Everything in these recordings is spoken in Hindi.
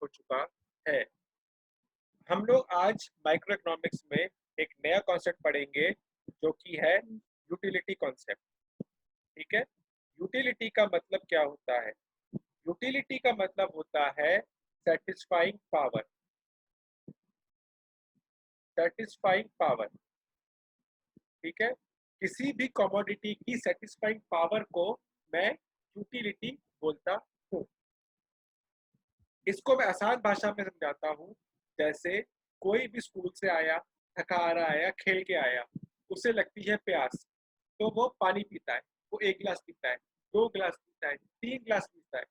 हो चुका है। हम लोग आज माइक्रो इकोनॉमिक्स में एक नया कॉन्सेप्ट पढ़ेंगे जो कि है यूटिलिटी कॉन्सेप्ट। ठीक है, यूटिलिटी का मतलब क्या होता है? यूटिलिटी का मतलब होता है सेटिस्फाइंग पावर। सेटिस्फाइंग पावर, ठीक है, किसी भी कमोडिटी की सेटिस्फाइंग पावर को मैं यूटिलिटी बोलता हूँ। इसको मैं आसान भाषा में समझाता हूँ। जैसे कोई भी स्कूल से आया, थका आ रहा है या खेल के आया, उसे लगती है प्यास, तो वो पानी पीता है। वो 1 गिलास पीता है, 2 गिलास पीता है, 3 गिलास पीता है।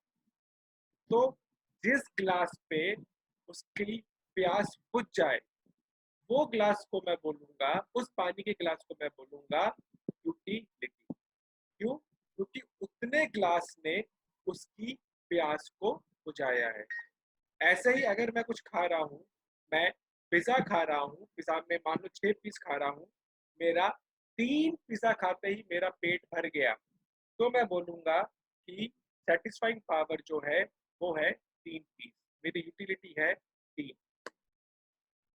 तो जिस गिलास पे उसकी प्यास बुझ जाए, वो गिलास को मैं बोलूंगा, उस पानी के गिलास को मैं बोलूंगा यूटिलिटी। क्यों? क्योंकि उतने गिलास ने उसकी प्यास को बुझाया है। ऐसे ही अगर मैं कुछ खा रहा हूँ, मैं पिज्जा खा रहा हूँ, पिज्जा में मान लो 6 पीस खा रहा हूँ, मेरा 3 पिज्जा खाते ही मेरा पेट भर गया, तो मैं बोलूंगा कि सेटिस्फाइंग पावर जो है वो है 3 पीस। मेरी यूटिलिटी है 3।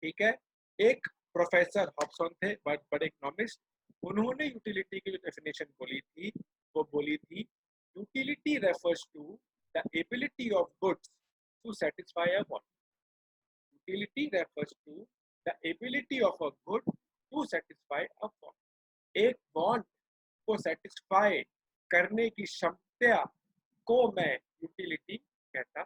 ठीक है, एक प्रोफेसर हॉब्सन थे, बड़े इकोनॉमिस्ट। उन्होंने यूटिलिटी की जो डेफिनेशन बोली थी, वो बोली थी utility refers to the ability of goods to satisfy a want. Utility refers to the ability of a good to satisfy a want. एक want को satisfy करने की क्षमता को मैं यूटिलिटी कहता।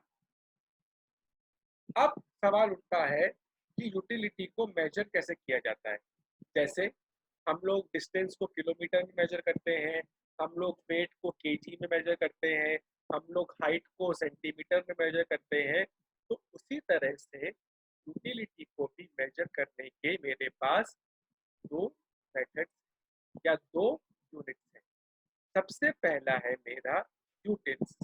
अब सवाल उठता है कि यूटिलिटी को मेजर कैसे किया जाता है। जैसे हम लोग डिस्टेंस को किलोमीटर में मेजर करते हैं, हम लोग वेट को केजी में मेजर करते हैं, हम लोग हाइट को सेंटीमीटर में मेजर करते हैं। तो उसी तरह से यूटिलिटी को भी मेजर करने के मेरे पास 2 मेथड या 2 यूनिट्स हैं। सबसे पहला है मेरा यूटिल्स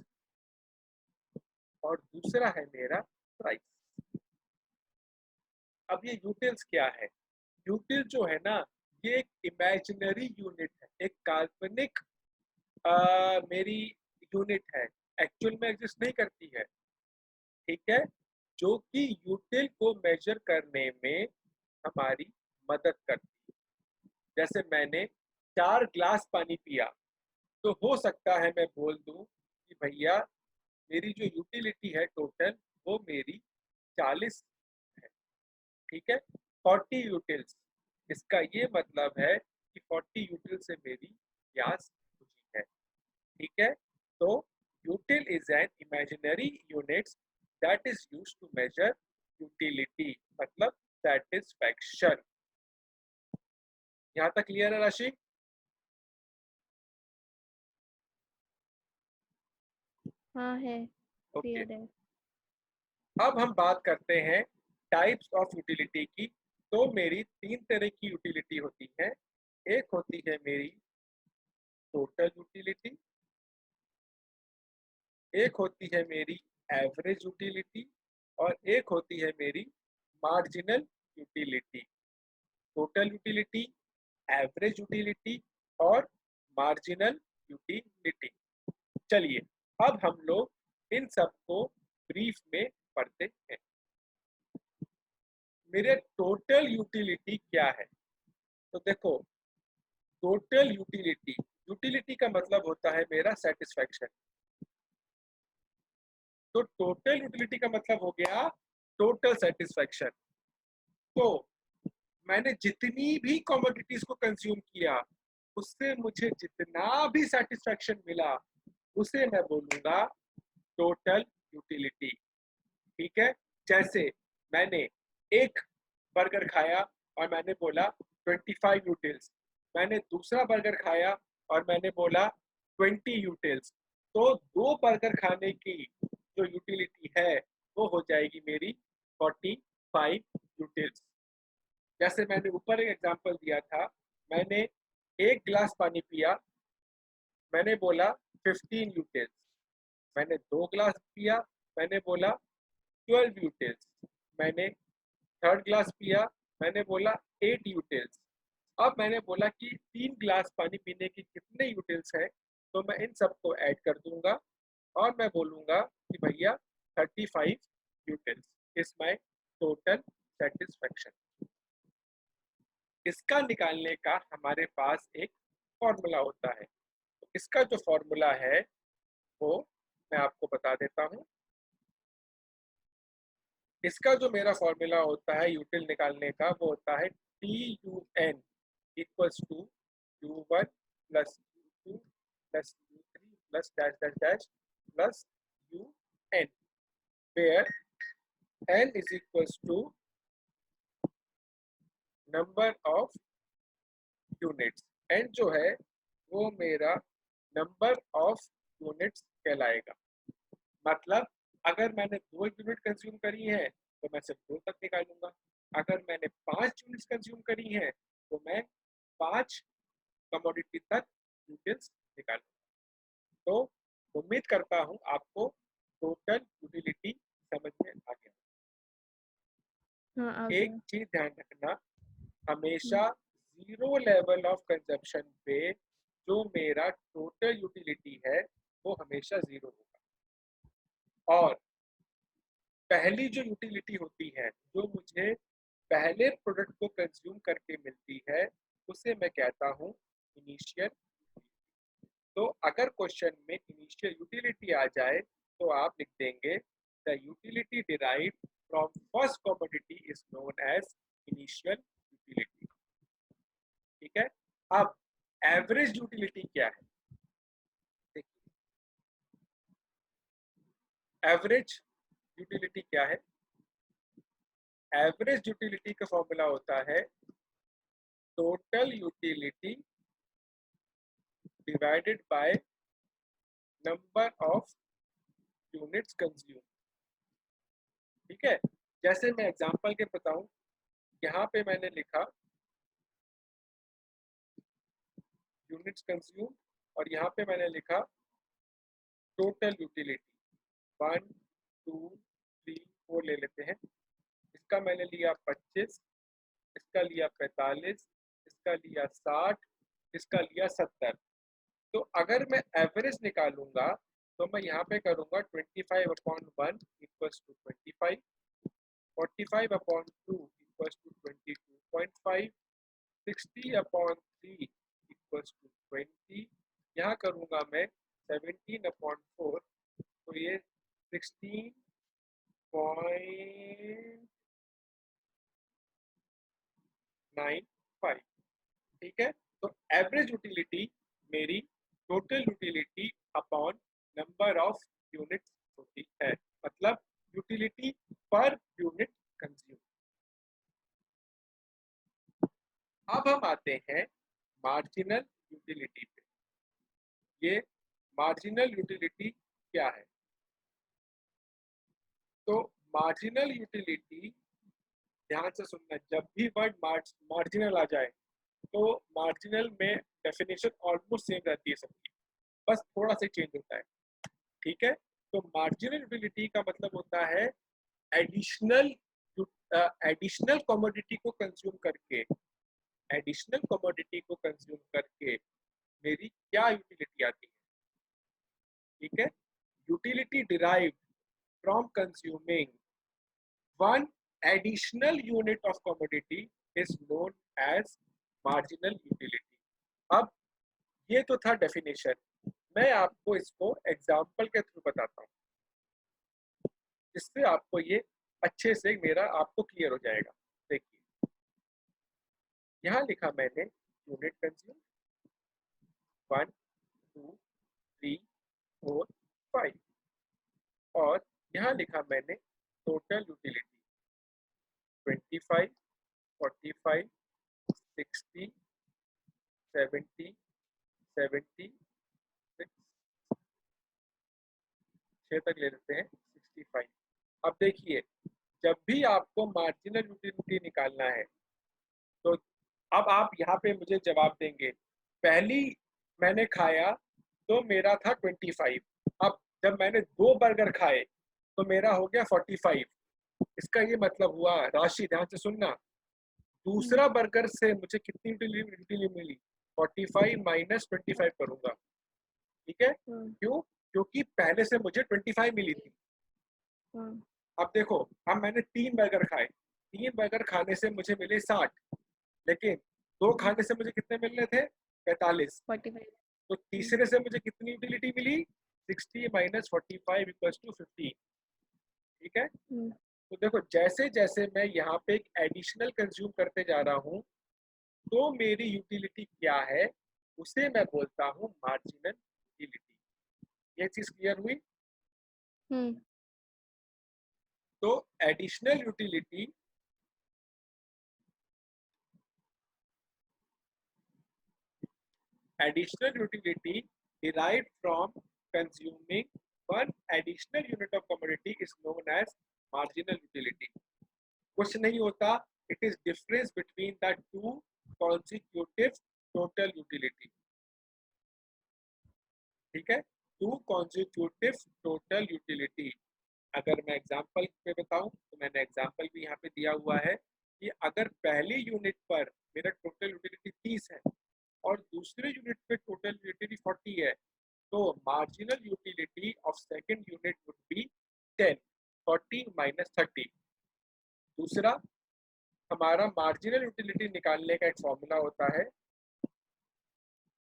और दूसरा है मेरा प्राइस। अब ये यूटिल्स क्या है? यूटिल जो है ना, ये एक इमेजिनरी यूनिट है, एक काल्पनिक मेरी यूनिट है, एक्चुअल में एग्जिस्ट नहीं करती है। ठीक है, जो कि यूटिल को मेजर करने में हमारी मदद करती है। जैसे मैंने 4 ग्लास पानी पिया, तो हो सकता है मैं बोल दूं कि भैया मेरी जो यूटिलिटी है टोटल, वो मेरी 40 है। ठीक है, 40 यूटिल्स। इसका ये मतलब है कि 40 यूटिल से मेरी प्यास बुझी है। ठीक है, तो util is an imaginary units that is used to measure utility, मतलब सेटिस्फैक्शन। यहाँ तक क्लियर है राशि? हाँ है, ओके, क्लियर है। अब हम बात करते हैं टाइप्स ऑफ यूटिलिटी की। तो मेरी 3 तरह की यूटिलिटी होती है। एक होती है मेरी टोटल यूटिलिटी, एक होती है मेरी एवरेज यूटिलिटी और एक होती है मेरी marginal utility. Total utility, average utility और मार्जिनल यूटिलिटी। चलिए, अब हम लोग इन सबको ब्रीफ में पढ़ते हैं। मेरे टोटल यूटिलिटी क्या है? तो देखो, टोटल यूटिलिटी, यूटिलिटी का मतलब होता है मेरा सेटिस्फैक्शन। तो टोटल यूटिलिटी का मतलब हो गया टोटल सेटिस्फैक्शन। तो मैंने जितनी भी कमोडिटीज को कंज्यूम किया, उससे मुझे जितना भी सेटिस्फैक्शन मिला, उसे मैं बोलूंगा टोटल यूटिलिटी। ठीक है, जैसे मैंने एक बर्गर खाया और मैंने बोला 25 यूटिल्स, मैंने दूसरा बर्गर खाया और मैंने बोला 20 यूटिल्स। तो 2 बर्गर खाने की जो यूटिलिटी है वो हो जाएगी मेरी 45 यूटिल्स। जैसे मैंने ऊपर एक एग्जांपल दिया था, मैंने 1 गिलास पानी पिया, मैंने बोला 15 यूटिल्स। मैंने 2 गिलास पिया, मैंने बोला 12 यूटिल्स। मैंने थर्ड ग्लास पिया, मैंने बोला 8 यूटिल्स। अब मैंने बोला कि 3 गिलास पानी पीने की कितने यूटिल्स हैं, तो मैं इन सबको ऐड कर दूंगा और मैं बोलूंगा कि भैया 35 utils is my total satisfaction। इसका निकालने का हमारे पास एक फॉर्मूला होता है। तो इसका जो फॉर्मूला है वो मैं आपको बता देता हूँ। इसका जो मेरा फॉर्मूला होता है यूटिल निकालने का वो होता है TUN equals to U1 plus U2 plus U3 plus dash dash dash plus UN, where N is equals to number of units. N जो है वो मेरा नंबर ऑफ यूनिट्स कहलाएगा। मतलब अगर मैंने 2 यूनिट कंज्यूम करी है तो मैं सिर्फ 2 तक निकालूंगा। अगर मैंने 5 यूनिट्स कंज्यूम करी है तो मैं 5 कमोडिटी तक यूटिल्स निकालूंगा। तो उम्मीद करता हूं आपको टोटल यूटिलिटी समझ में आ गया। हाँ आ एक गया। चीज ध्यान रखना, हमेशा जीरो लेवल ऑफ कंजप्शन पे जो मेरा टोटल यूटिलिटी है वो हमेशा जीरो होगा। और पहली जो यूटिलिटी होती है जो मुझे पहले प्रोडक्ट को कंज्यूम करके मिलती है उसे मैं कहता हूँ इनिशियल। तो अगर क्वेश्चन में इनिशियल यूटिलिटी आ जाए तो आप लिख देंगे the utility derived from first commodity is known as initial utility. ठीक है। अब एवरेज यूटिलिटी क्या है? देखिए, एवरेज यूटिलिटी क्या है? एवरेज यूटिलिटी का फॉर्मूला होता है total utility divided by number of units consume. ठीक है। जैसे मैं एग्जांपल के बताऊं, यहाँ पे मैंने लिखा यूनिट्स कंज्यूम और यहाँ पे मैंने लिखा टोटल यूटिलिटी 1 2 3 4 ले लेते हैं। इसका मैंने लिया 25, इसका लिया 45, इसका लिया 60, इसका लिया 70। तो अगर मैं एवरेज निकालूंगा तो मैं यहाँ पे करूंगा 25/1 equals to 25, 45/2 equals to 22.5, 60/3 equals to 20। यहाँ करूंगा मैं 17/4 तो ये 16.95। ठीक है। तो एवरेज यूटिलिटी मेरी total utility upon number of units होती है। मतलब यूटिलिटी पर यूनिट कंज्यूम। अब हम आते हैं मार्जिनल यूटिलिटी पे। ये मार्जिनल यूटिलिटी क्या है? तो मार्जिनल यूटिलिटी, ध्यान से सुनना, जब भी वर्ड मार्जिनल आ जाए तो मार्जिनल में डेफिनेशन ऑलमोस्ट सेम रहती है सबकी, बस थोड़ा सा चेंज होता है। ठीक है। तो मार्जिनल यूटिलिटी का मतलब होता है एडिशनल एडिशनल कमोडिटी को कंज्यूम करके, एडिशनल कमोडिटी को कंज्यूम करके मेरी क्या यूटिलिटी आती है। ठीक है। Utility derived from consuming one additional unit of commodity is known as marginal utility. अब ये तो था डेफिनेशन, मैं आपको इसको एग्जाम्पल के थ्रू बताता हूँ जिससे आपको ये अच्छे से मेरा आपको क्लियर हो जाएगा। देखिए, यहाँ लिखा मैंने यूनिट कंज्यूम 1 2 3 4 5 और यहाँ लिखा मैंने टोटल यूटिलिटी 25 45 60 70 70 6 तक ले लेते हैं 65। अब देखिए, जब भी आपको मार्जिनल यूटिलिटी निकालना है तो अब आप यहाँ पे मुझे जवाब देंगे, पहली मैंने खाया तो मेरा था 25, अब जब मैंने 2 बर्गर खाए तो मेरा हो गया 45। इसका ये मतलब हुआ, राशि ध्यान से सुनना, दूसरा बर्गर से मुझे कितनी यूटिलिटी मिली? 45 माइनस 25 करूंगा। ठीक है। क्यों? क्योंकि पहले से मुझे 25 मिली थी। अब देखो, अब मैंने 3 बर्गर खाए, 3 बर्गर खाने से मुझे मिले 60, लेकिन 2 खाने से मुझे कितने मिलने थे? 45। 45। तो तीसरे से मुझे कितनी यूटिलिटी मिली? 60 माइनस 45 इक्वल्स टू 15। ठीक है, तो देखो जैसे जैसे मैं यहाँ पे एक एडिशनल कंज्यूम करते जा रहा हूँ, तो मेरी यूटिलिटी क्या है, उसे मैं बोलता हूँ मार्जिनल यूटिलिटी। ये चीज क्लियर हुई? तो additional utility derived from consuming one additional unit of commodity is known as marginal utility. कुछ नहीं होता, it is difference between the two consecutive total utility. ठीक है, टू consecutive total utility. अगर मैं एग्जांपल पे बताऊं तो मैंने एग्जांपल भी यहाँ पे दिया हुआ है कि अगर पहली यूनिट पर मेरा टोटल यूटिलिटी 30 है और दूसरे यूनिट पे टोटल यूटिलिटी 40 है, तो marginal utility of second unit would be 10, 40 minus 30। दूसरा, हमारा मार्जिनल यूटिलिटी निकालने का एक फॉर्मूला होता है,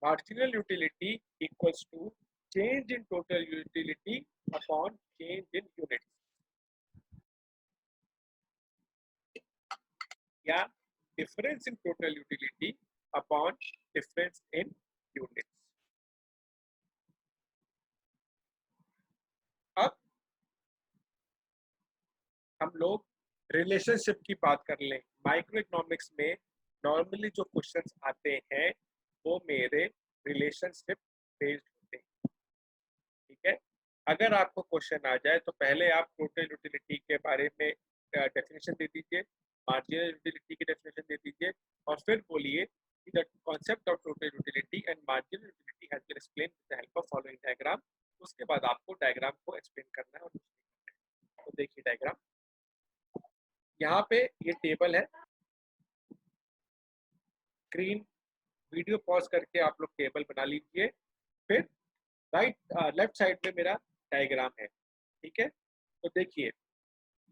marginal utility equals to change in total utility upon change in unit, या difference in total utility upon difference in units. अब हम लोग रिलेशनशिप की बात कर लें। माइक्रो इकोनॉमिक्स में नॉर्मली जो क्वेश्चंस आते हैं वो मेरे रिलेशनशिप बेस्ड होते हैं। ठीक है, अगर आपको क्वेश्चन आ जाए तो पहले आप टोटल यूटिलिटी के बारे में डेफिनेशन दे दीजिए, मार्जिनल यूटिलिटी की डेफिनेशन दे दीजिए, और फिर बोलिए कि the concept of total utility and marginal utility has been explained with the help of following diagram. उसके बाद आपको डायग्राम को एक्सप्लेन करना है और तो देखिए डायग्राम, यहाँ पे ये टेबल है, स्क्रीन वीडियो पॉज करके आप लोग टेबल बना लीजिए, फिर लेफ्ट साइड में मेरा डायग्राम है। ठीक है, तो देखिए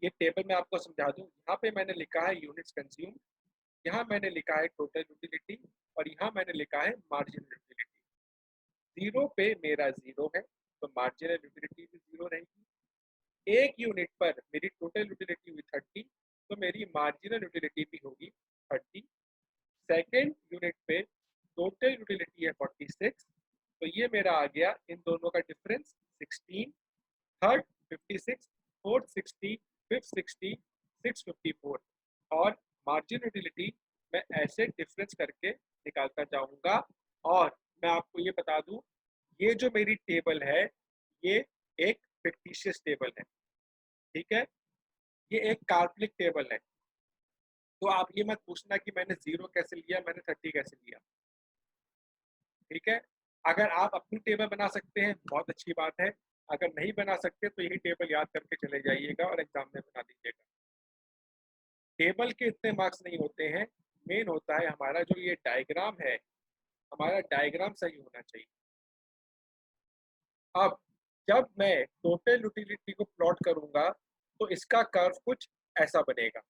ये टेबल मैं आपको समझा दूं, यहाँ पे मैंने लिखा है यूनिट्स कंज्यूम, यहाँ मैंने लिखा है टोटल यूटिलिटी, और यहाँ मैंने लिखा है मार्जिनल यूटिलिटी। जीरो पे मेरा जीरो है तो मार्जिनल यूटिलिटी भी जीरो रहेगी। एक यूनिट पर मेरी टोटल यूटिलिटी हुई 30, तो मेरी मार्जिनल यूटिलिटी भी होगी 30। सेकेंड यूनिट पे टोटल यूटिलिटी है 46, तो ये मेरा आ गया इन दोनों का डिफरेंस 16। थर्ड 56, फोर्थ 60, फिफ्थ 60, 654, और मार्जिन यूटिलिटी मैं ऐसे डिफरेंस करके निकालता जाऊंगा। और मैं आपको ये बता दूं, ये जो मेरी टेबल है ये एक फिक्टिशियस टेबल है। ठीक है, ये एक काल्पनिक टेबल है, तो आप ये मत पूछना कि मैंने 0 कैसे लिया, मैंने 30 कैसे लिया। ठीक है, अगर आप अपनी टेबल बना सकते हैं बहुत अच्छी बात है, अगर नहीं बना सकते तो यही टेबल याद करके चले जाइएगा और एग्जाम में बना दीजिएगा। टेबल के इतने मार्क्स नहीं होते हैं, मेन होता है हमारा जो ये डायग्राम है, हमारा डायग्राम सही होना चाहिए। अब जब मैं टोटल यूटिलिटी को प्लॉट करूंगा तो इसका कर्व कुछ ऐसा बनेगा,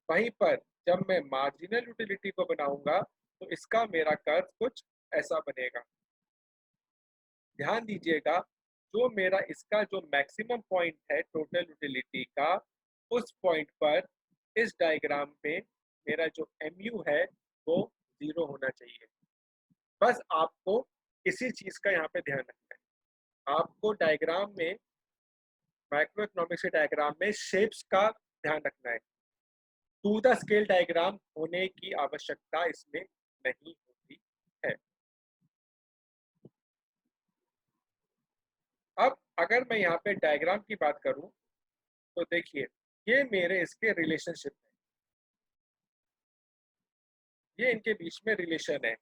वहीं पर जब मैं मार्जिनल यूटिलिटी को बनाऊंगा तो इसका मेरा कर्व कुछ ऐसा बनेगा। ध्यान दीजिएगा, जो मेरा इसका जो मैक्सिमम पॉइंट है टोटल यूटिलिटी का, उस पॉइंट पर इस डायग्राम में मेरा जो MU है वो 0 होना चाहिए। बस आपको इसी चीज का यहाँ पे ध्यान रखना है। आपको डायग्राम में, माइक्रो इकोनॉमिक्स के डायग्राम में शेप्स का ध्यान रखना है। टू द स्केल डायग्राम होने की आवश्यकता इसमें नहीं होती है। अब अगर मैं यहाँ पे डायग्राम की बात करूं तो देखिए ये मेरे इसके रिलेशनशिप है, ये इनके बीच में रिलेशन है।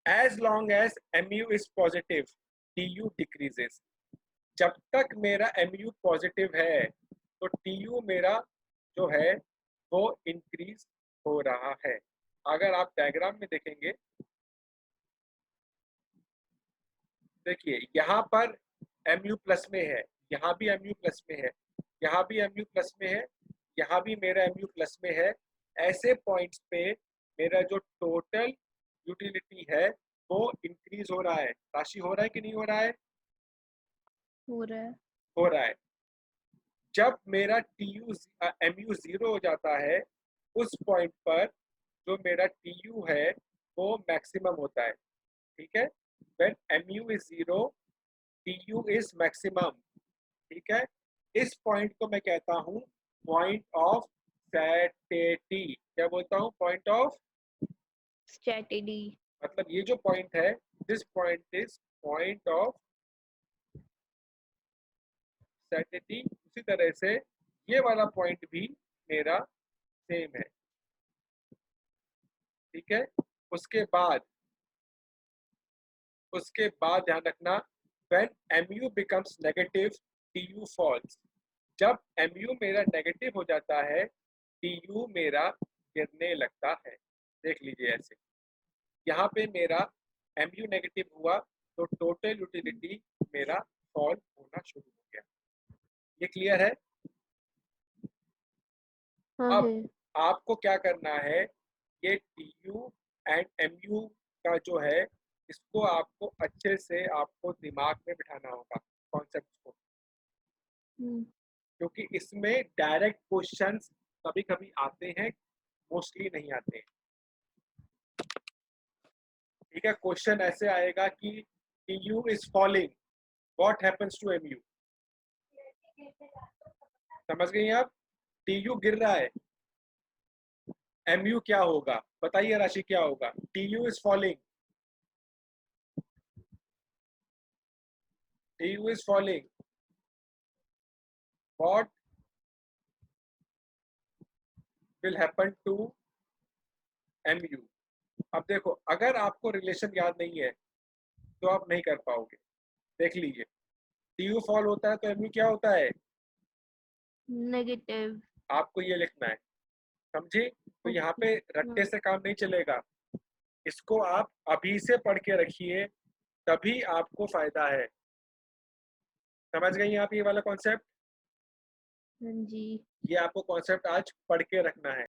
As long as MU is positive TU decreases. जब तक मेरा MU पॉजिटिव है तो TU मेरा जो है वो इंक्रीज हो रहा है। अगर आप डायग्राम में देखेंगे, देखिए यहाँ पर MU प्लस में है, यहाँ भी mu प्लस में है, यहाँ भी mu प्लस में है, यहाँ भी मेरा mu प्लस में है। ऐसे पॉइंट्स पे मेरा जो टोटल यूटिलिटी है वो इंक्रीज हो रहा है। राशि हो रहा है कि नहीं हो रहा है? हो रहा है। हो रहा है। जब मेरा mu जीरो हो जाता है, उस पॉइंट पर जो मेरा tu है वो मैक्सिमम होता है। ठीक है, when mu is zero, tu is maximum। ठीक है, इस पॉइंट को मैं कहता हूँ पॉइंट ऑफ सैटिटी। क्या बोलता हूँ? Point of, strategy. मतलब ये जो पॉइंट है, this point is point of satiety. उसी तरह से ये वाला पॉइंट भी मेरा सेम है। ठीक है, उसके बाद ध्यान रखना, when mu becomes negative, tu falls। जब mu मेरा नेगेटिव हो जाता है, tu मेरा गिरने लगता है। देख लीजिए ऐसे, यहाँ पे मेरा mu नेगेटिव हुआ तो टोटल यूटिलिटी मेरा फॉल होना शुरू हो गया। ये क्लियर है? हाँ अब है। आपको क्या करना है, ये tu एंड mu का जो है, इसको आपको अच्छे से आपको दिमाग में बिठाना होगा कॉन्सेप्ट को, हम्म, क्योंकि इसमें डायरेक्ट क्वेश्चंस कभी कभी आते हैं, मोस्टली नहीं आते हैं। ठीक है, क्वेश्चन ऐसे आएगा कि tu is falling, what happens to mu। समझ गई आप? tu गिर रहा है, mu क्या होगा? बताइए राशि, क्या होगा? tu is falling, tu is falling, what will happen to mu। अब देखो, अगर आपको रिलेशन याद नहीं है तो आप नहीं कर पाओगे। देख लीजिए, tu फॉल होता है तो mu क्या होता है? नेगेटिव। आपको ये लिखना है, समझे? तो यहाँ ओके। पे रट्टे से काम नहीं चलेगा, इसको आप अभी से पढ़ के रखिए, तभी आपको फायदा है। समझ गई आप ये वाला कॉन्सेप्ट? हाँ जी। ये आपको कॉन्सेप्ट आज पढ़ के रखना है।